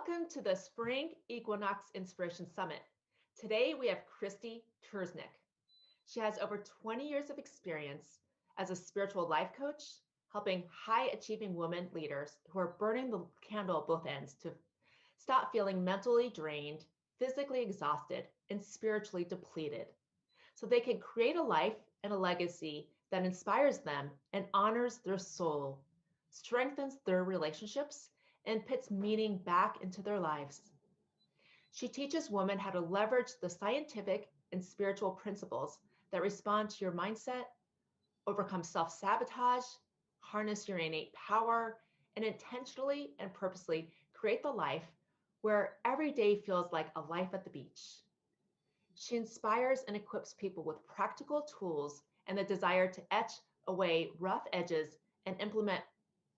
Welcome to the Spring Equinox Inspiration Summit. Today we have Krysti. She has over 20 years of experience as a spiritual life coach, helping high-achieving women leaders who are burning the candle at both ends to stop feeling mentally drained, physically exhausted, and spiritually depleted, so they can create a life and a legacy that inspires them and honors their soul, strengthens their relationships, and puts meaning back into their lives. She teaches women how to leverage the scientific and spiritual principles that respond to your mindset, overcome self-sabotage, harness your innate power, and intentionally and purposely create the life where every day feels like a life at the beach. She inspires and equips people with practical tools and the desire to etch away rough edges and implement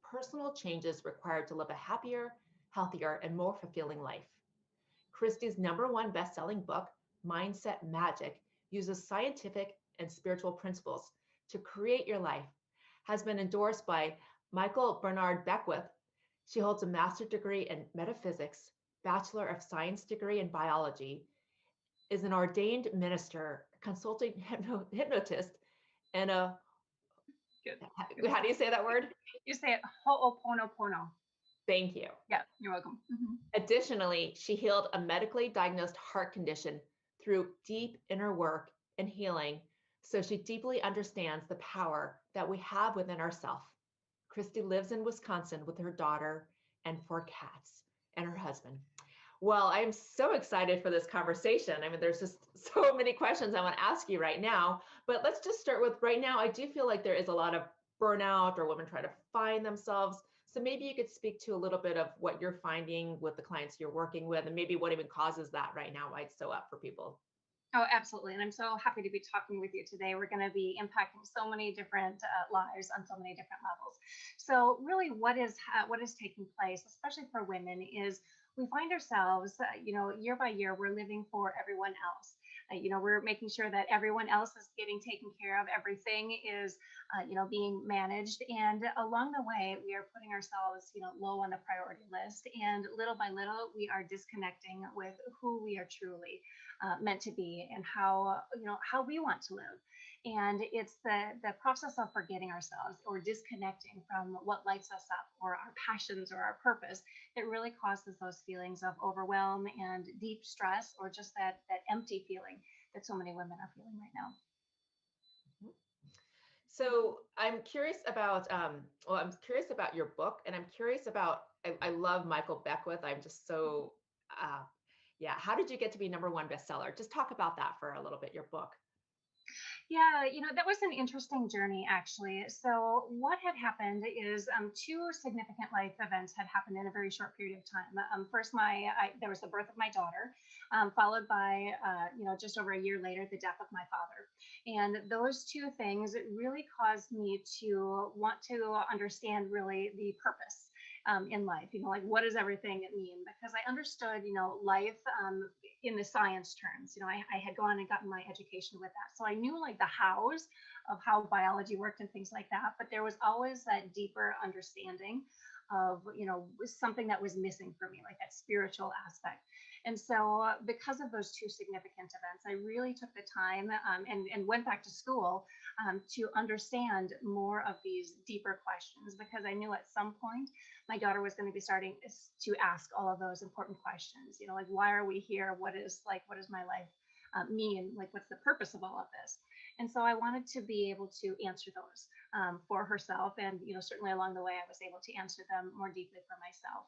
personal changes required to live a happier, healthier, and more fulfilling life. Krysti's #1 best-selling book, Mindset Magic, uses scientific and spiritual principles to create your life, has been endorsed by Michael Bernard Beckwith. She holds a master's degree in Metaphysics, Bachelor of Science Degree in Biology, is an ordained minister, consulting hypnotist, and a, Good. How do you say that word? You say it ho'oponopono. Thank you. Yeah, you're welcome. Additionally, she healed a medically diagnosed heart condition through deep inner work and healing, so she deeply understands the power that we have within ourselves. Krysti lives in Wisconsin with her daughter and 4 cats and her husband. Well, I'm so excited for this conversation. I mean, there's just so many questions I want to ask you right now, but let's just start with right now. I do feel like there is a lot of burnout or women try to find themselves. So maybe you could speak to a little bit of what you're finding with the clients you're working with, and maybe what even causes that right now, why it's so up for people. Oh, absolutely. And I'm so happy to be talking with you today. We're going to be impacting so many different lives on so many different levels. So really what is taking place, especially for women, is we find ourselves, year by year, we're living for everyone else. We're making sure that everyone else is getting taken care of. Everything is, being managed. And along the way, we are putting ourselves, low on the priority list. And little by little, we are disconnecting with who we are truly meant to be and how we want to live. And it's the process of forgetting ourselves or disconnecting from what lights us up or our passions or our purpose that really causes those feelings of overwhelm and deep stress, or just that empty feeling that so many women are feeling right now. So I'm curious about, your book, and I'm curious about, I love Michael Beckwith. I'm just so, how did you get to be #1 bestseller? Just talk about that for a little bit, your book. Yeah, that was an interesting journey, actually. So what had happened is 2 significant life events had happened in a very short period of time. First, there was the birth of my daughter, followed by, just over a year later, the death of my father. And those 2 things really caused me to want to understand really the purpose in life, like what does everything mean? Because I understood, life in the science terms. I had gone and gotten my education with that. So I knew like the hows of how biology worked and things like that, but there was always that deeper understanding of, something that was missing for me, like that spiritual aspect. And so because of those 2 significant events, I really took the time and went back to school to understand more of these deeper questions, because I knew at some point my daughter was going to be starting to ask all of those important questions, like, why are we here? What does my life mean? Like, what's the purpose of all of this? And so I wanted to be able to answer those for herself. And, certainly along the way, I was able to answer them more deeply for myself.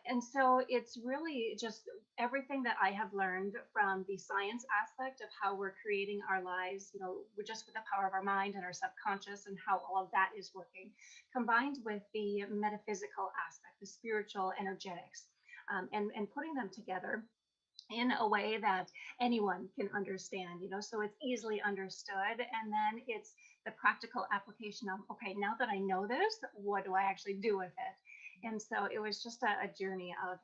And so it's really just everything that I have learned from the science aspect of how we're creating our lives, just with the power of our mind and our subconscious and how all of that is working, combined with the metaphysical aspect, the spiritual energetics, and putting them together in a way that anyone can understand, so it's easily understood. And then it's the practical application of, okay, now that I know this, what do I actually do with it? And so it was just a journey of,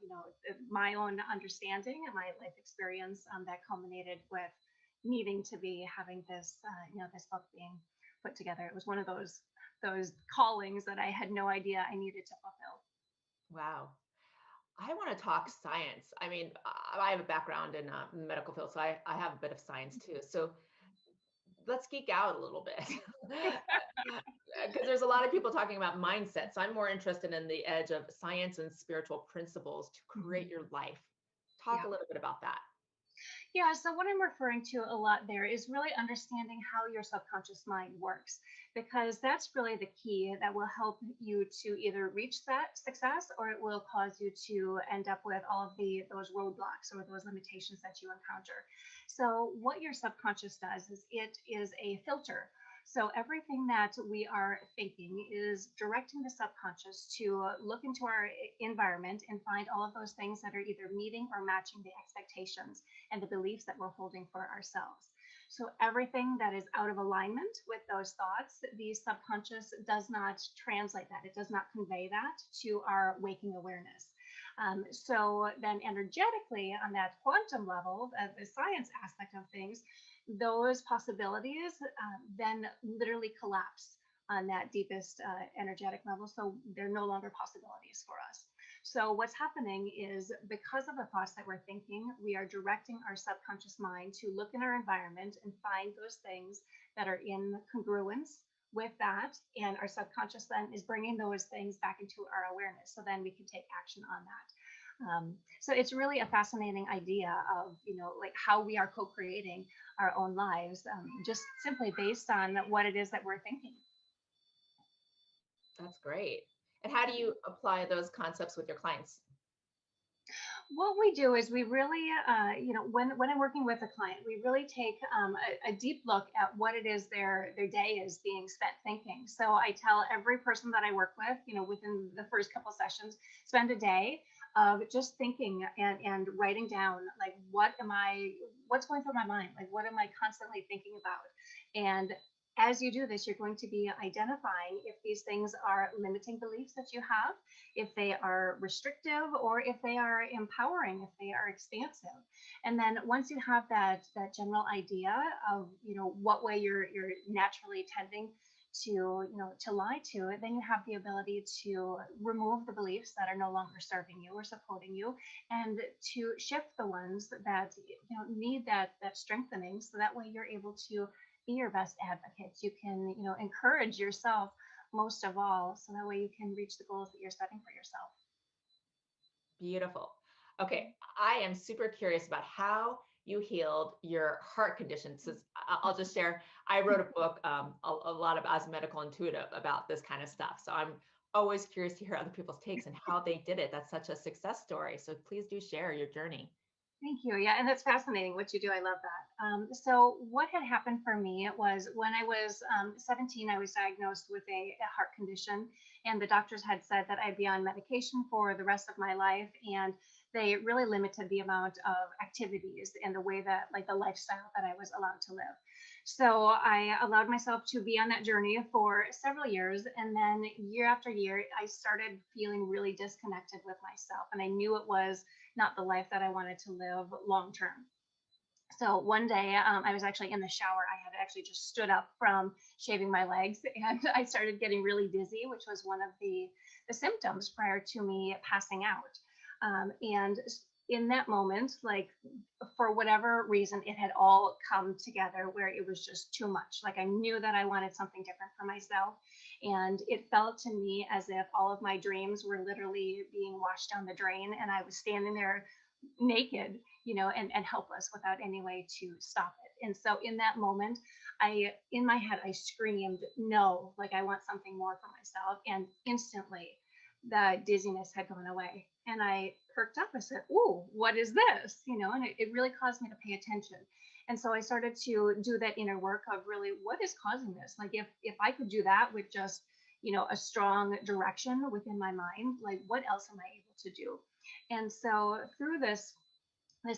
my own understanding and my life experience that culminated with needing to be having this, this book being put together. It was one of those callings that I had no idea I needed to fulfill. Wow. I want to talk science. I mean, I have a background in the medical field, so I have a bit of science too. So let's geek out a little bit. Because there's a lot of people talking about mindset. So I'm more interested in the edge of science and spiritual principles to create Mhm. your life. Talk Yeah. a little bit about that. Yeah, so what I'm referring to a lot there is really understanding how your subconscious mind works, because that's really the key that will help you to either reach that success, or it will cause you to end up with all of those roadblocks or those limitations that you encounter. So what your subconscious does is it is a filter. So everything that we are thinking is directing the subconscious to look into our environment and find all of those things that are either meeting or matching the expectations and the beliefs that we're holding for ourselves. So everything that is out of alignment with those thoughts, the subconscious does not translate that. It does not convey that to our waking awareness. So then energetically on that quantum level, the science aspect of things, those possibilities then literally collapse on that deepest energetic level. So they're no longer possibilities for us. So what's happening is, because of the thoughts that we're thinking, we are directing our subconscious mind to look in our environment and find those things that are in congruence with that. And our subconscious then is bringing those things back into our awareness. So then we can take action on that. So it's really a fascinating idea of, like how we are co-creating our own lives, just simply based on what it is that we're thinking. That's great. And how do you apply those concepts with your clients? What we do is we really, when I'm working with a client, we really take a deep look at what it is their day is being spent thinking. So I tell every person that I work with, within the first couple sessions, spend a day of just thinking and writing down, like, what's going through my mind? Like, what am I constantly thinking about? And as you do this, you're going to be identifying if these things are limiting beliefs that you have, if they are restrictive, or if they are empowering, if they are expansive. And then once you have that general idea of what way you're naturally tending to lie to it, then you have the ability to remove the beliefs that are no longer serving you or supporting you, and to shift the ones that need that strengthening, so that way you're able to be your best advocates. You can encourage yourself most of all, so that way you can reach the goals that you're setting for yourself. Beautiful. Okay, I am super curious about how you healed your heart condition. So I'll just share, I wrote a book, a lot of as medical intuitive about this kind of stuff. So I'm always curious to hear other people's takes and how they did it. That's such a success story. So please do share your journey. Thank you. Yeah, and that's fascinating what you do. I love that. So, what had happened for me was, when I was 17, I was diagnosed with a heart condition, and the doctors had said that I'd be on medication for the rest of my life, and they really limited the amount of activities and the way that, like, the lifestyle that I was allowed to live. So, I allowed myself to be on that journey for several years, and then year after year, I started feeling really disconnected with myself, and I knew it was not the life that I wanted to live long term. So one day, I was actually in the shower. I had actually just stood up from shaving my legs, and I started getting really dizzy, which was one of the symptoms prior to me passing out. And in that moment, like, for whatever reason, it had all come together where it was just too much. Like, I knew that I wanted something different for myself. And it felt to me as if all of my dreams were literally being washed down the drain. And I was standing there naked, and helpless, without any way to stop it. And so in that moment, in my head, I screamed, no, like, I want something more for myself. And instantly the dizziness had gone away. And I perked up. I said, "Ooh, what is this?" And it really caused me to pay attention. And so I started to do that inner work of, really, what is causing this? Like, if I could do that with just, a strong direction within my mind, like, what else am I able to do? And so through this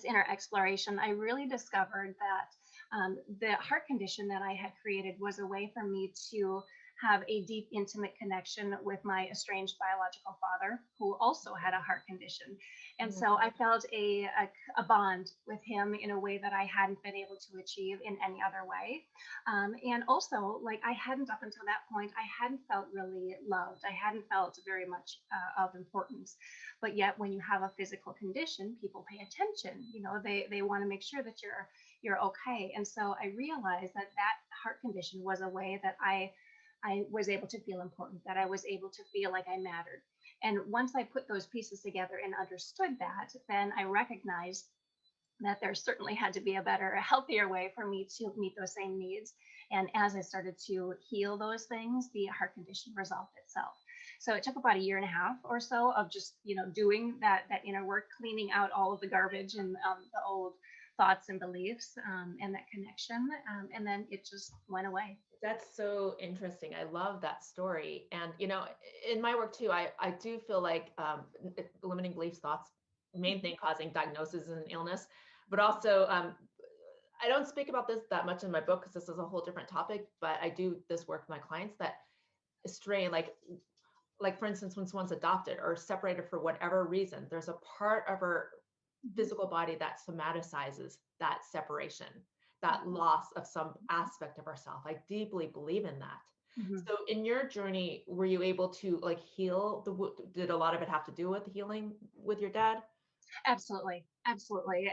inner exploration, I really discovered that the heart condition that I had created was a way for me to have a deep, intimate connection with my estranged biological father, who also had a heart condition. And so I felt a bond with him in a way that I hadn't been able to achieve in any other way. And also, like, I hadn't, up until that point, I hadn't felt really loved. I hadn't felt very much of importance. But yet, when you have a physical condition, people pay attention. They want to make sure that you're okay. And so I realized that that heart condition was a way that I was able to feel important, that I was able to feel like I mattered. And once I put those pieces together and understood that, then I recognized that there certainly had to be a better, a healthier way for me to meet those same needs. And as I started to heal those things, the heart condition resolved itself. So it took about a year and a half or so of just, doing that inner work, cleaning out all of the garbage and the old thoughts and beliefs, and that connection. And then it just went away. That's so interesting. I love that story. And, in my work too, I do feel like limiting beliefs, thoughts, main thing causing diagnosis and illness, but also I don't speak about this that much in my book because this is a whole different topic, but I do this work with my clients that stray, like for instance, when someone's adopted or separated for whatever reason, there's a part of our physical body that somaticizes that separation, that loss of some aspect of ourself. I deeply believe in that. Mm-hmm. So in your journey, were you able to heal did a lot of it have to do with healing with your dad? Absolutely, absolutely.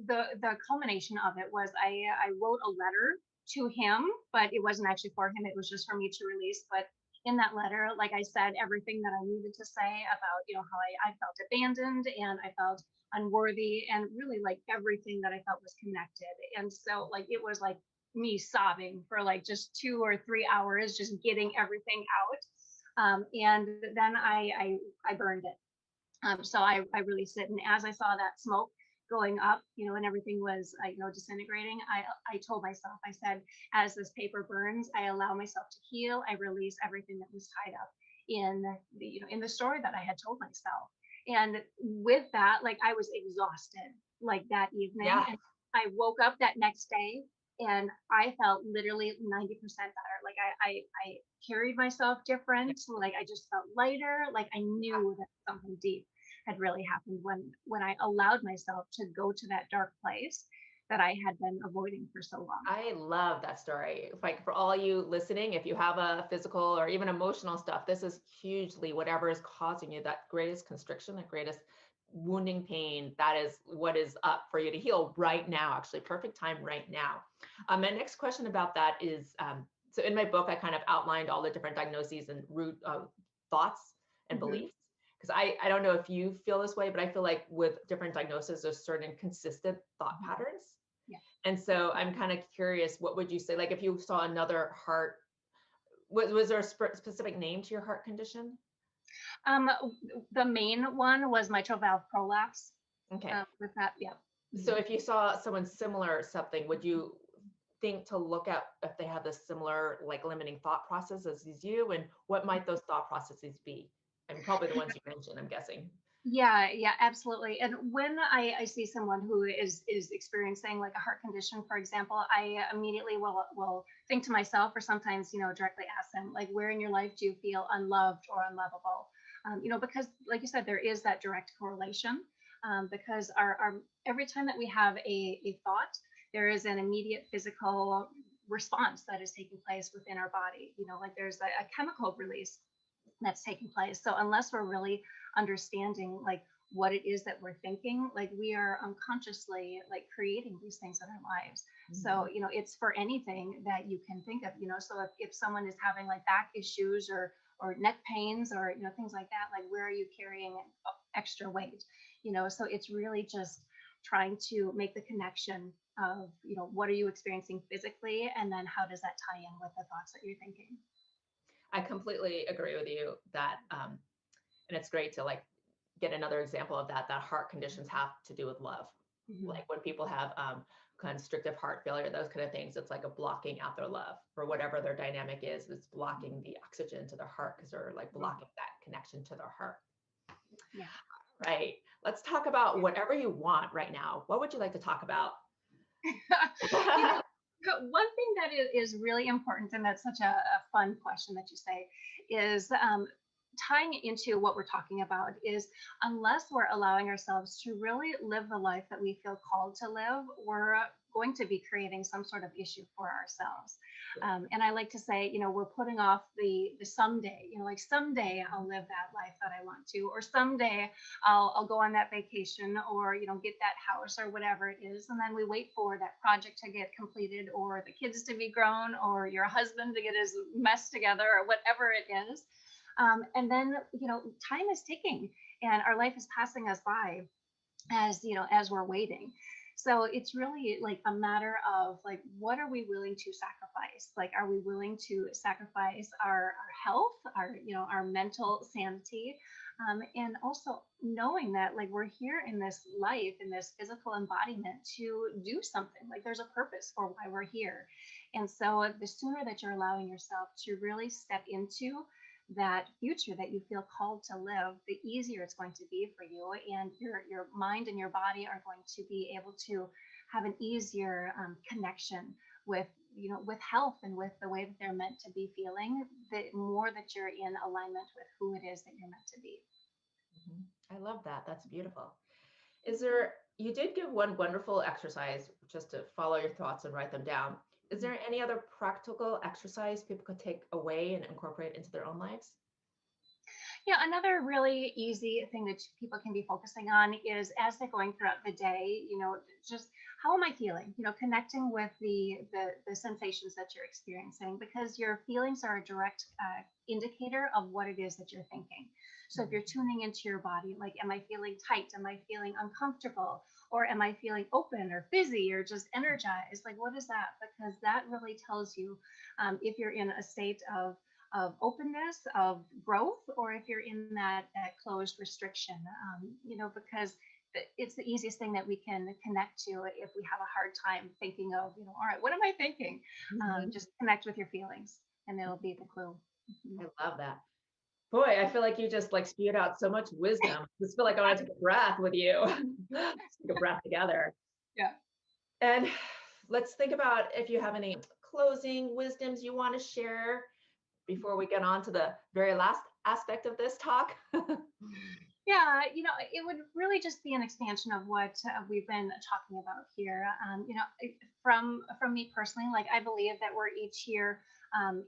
The culmination of it was I wrote a letter to him, but it wasn't actually for him. It was just for me to release. But in that letter, like I said, everything that I needed to say about, how I felt abandoned and I felt unworthy, and really like everything that I felt was connected. And so like it was like me sobbing for like just 2 or 3 hours, just getting everything out. And then I burned it. So I released it. And as I saw that smoke going up, and everything was, disintegrating, I told myself, I said, as this paper burns, I allow myself to heal. I release everything that was tied up in in the story that I had told myself. And with that, like I was exhausted like that evening. Yeah. And I woke up that next day and I felt literally 90% better. Like I carried myself different. Like I just felt lighter. Like I knew that something deep had really happened when I allowed myself to go to that dark place that I had been avoiding for so long. I love that story. Like for all you listening, if you have a physical or even emotional stuff, this is hugely whatever is causing you that greatest constriction, the greatest wounding pain. That is what is up for you to heal right now. Actually, perfect time right now. My next question about that is, so in my book, I kind of outlined all the different diagnoses and root thoughts and beliefs. Because I don't know if you feel this way, but I feel like with different diagnoses, there's certain consistent thought patterns. Yeah. And so I'm kind of curious, what would you say? Like if you saw another heart, was there a specific name to your heart condition? The main one was mitral valve prolapse. Okay. With that, yeah. So if you saw someone similar or something, would you think to look at if they have this similar like limiting thought processes as you, and what might those thought processes be? I mean, probably the ones you mentioned, I'm guessing. Yeah, absolutely. And when I see someone who is experiencing like a heart condition, for example, I immediately will think to myself, or sometimes directly ask them, like, where in your life do you feel unloved or unlovable? Because like you said, there is that direct correlation. Because our every time that we have a thought, there is an immediate physical response that is taking place within our body. Like there's a chemical release that's taking place. So unless we're really understanding like what it is that we're thinking, like we are unconsciously like creating these things in our lives. So it's for anything that you can think of. So if someone is having like back issues or neck pains or things like that, like where are you carrying extra weight? So it's really just trying to make the connection of what are you experiencing physically, and then how does that tie in with the thoughts that you're thinking. I completely agree with you that, and it's great to like get another example of that heart conditions have to do with love. Like when people have constrictive heart failure, those kind of things, it's like a blocking out their love for whatever their dynamic is. It's blocking the oxygen to their heart because they're like blocking that connection to their heart. Yeah. Right. Let's talk about whatever you want right now. What would you like to talk about? One thing that is really important, and that's such a fun question that you say, is tying into what we're talking about is, unless we're allowing ourselves to really live the life that we feel called to live, we're going to be creating some sort of issue for ourselves. And I like to say, we're putting off the someday, like someday I'll live that life that I want to, or someday I'll go on that vacation, or, get that house or whatever it is. And then we wait for that project to get completed, or the kids to be grown, or your husband to get his mess together, or whatever it is. And then, time is ticking and our life is passing us by as we're waiting. So it's really like a matter of like, what are we willing to sacrifice? Like, are we willing to sacrifice our health, our mental sanity? And also knowing that like we're here in this life, in this physical embodiment to do something, like there's a purpose for why we're here. And so the sooner that you're allowing yourself to really step into that future that you feel called to live, the easier it's going to be for you, and your mind and your body are going to be able to have an easier connection with with health and with the way that they're meant to be feeling, the more that you're in alignment with who it is that you're meant to be. I love that. That's beautiful. You did give one wonderful exercise just to follow your thoughts and write them down. Is there any other practical exercise people could take away and incorporate into their own lives? Yeah, another really easy thing that people can be focusing on is, as they're going throughout the day, just how am I feeling? Connecting with the sensations that you're experiencing, because your feelings are a direct indicator of what it is that you're thinking. So if you're tuning into your body, like, am I feeling tight? Am I feeling uncomfortable? Or am I feeling open or busy or just energized? Like, what is that? Because that really tells you if you're in a state of openness, of growth, or if you're in that closed restriction, because it's the easiest thing that we can connect to if we have a hard time thinking of, all right, what am I thinking? Just connect with your feelings and it'll be the clue. I love that. Boy, I feel like you just like spewed out so much wisdom. I just feel like I want to take a breath with you. Take a breath together. Yeah. And let's think about if you have any closing wisdoms you want to share before we get on to the very last aspect of this talk. Yeah, it would really just be an expansion of what we've been talking about here. From me personally, like, I believe that we're each here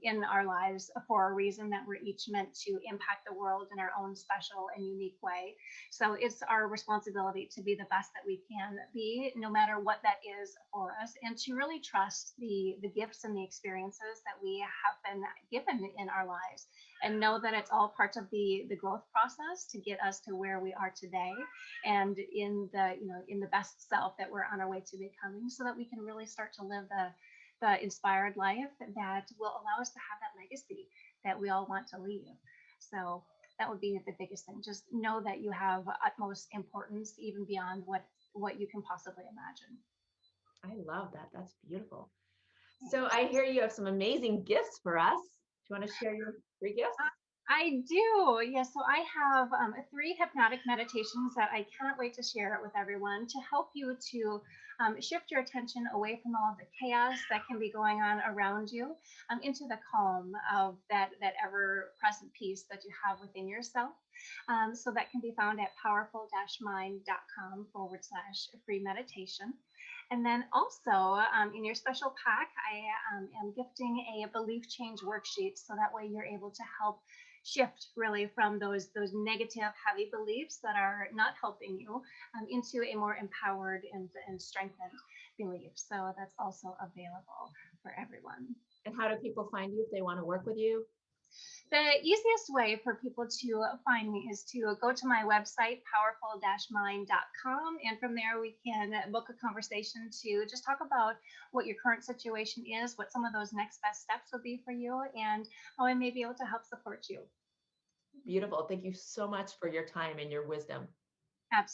in our lives for a reason, that we're each meant to impact the world in our own special and unique way. So it's our responsibility to be the best that we can be, no matter what that is for us, and to really trust the gifts and the experiences that we have been given in our lives, and know that it's all part of the growth process to get us to where we are today, and in the best self that we're on our way to becoming, so that we can really start to live the inspired life that will allow us to have that legacy that we all want to leave. So that would be the biggest thing. Just know that you have utmost importance, even beyond what you can possibly imagine. I love that. That's beautiful. So I hear you have some amazing gifts for us. Do you want to share your 3 gifts? I do. Yes. So I have 3 hypnotic meditations that I cannot wait to share with everyone, to help you to shift your attention away from all of the chaos that can be going on around you, into the calm of that ever present peace that you have within yourself. So that can be found at powerful-mind.com/free meditation. And then also in your special pack, I am gifting a belief change worksheet, so that way you're able to help shift really from those negative, heavy beliefs that are not helping you, into a more empowered and strengthened belief. So that's also available for everyone. And how do people find you if they want to work with you? The easiest way for people to find me is to go to my website, powerful-mind.com. And from there, we can book a conversation to just talk about what your current situation is, what some of those next best steps will be for you, and how I may be able to help support you. Beautiful. Thank you so much for your time and your wisdom.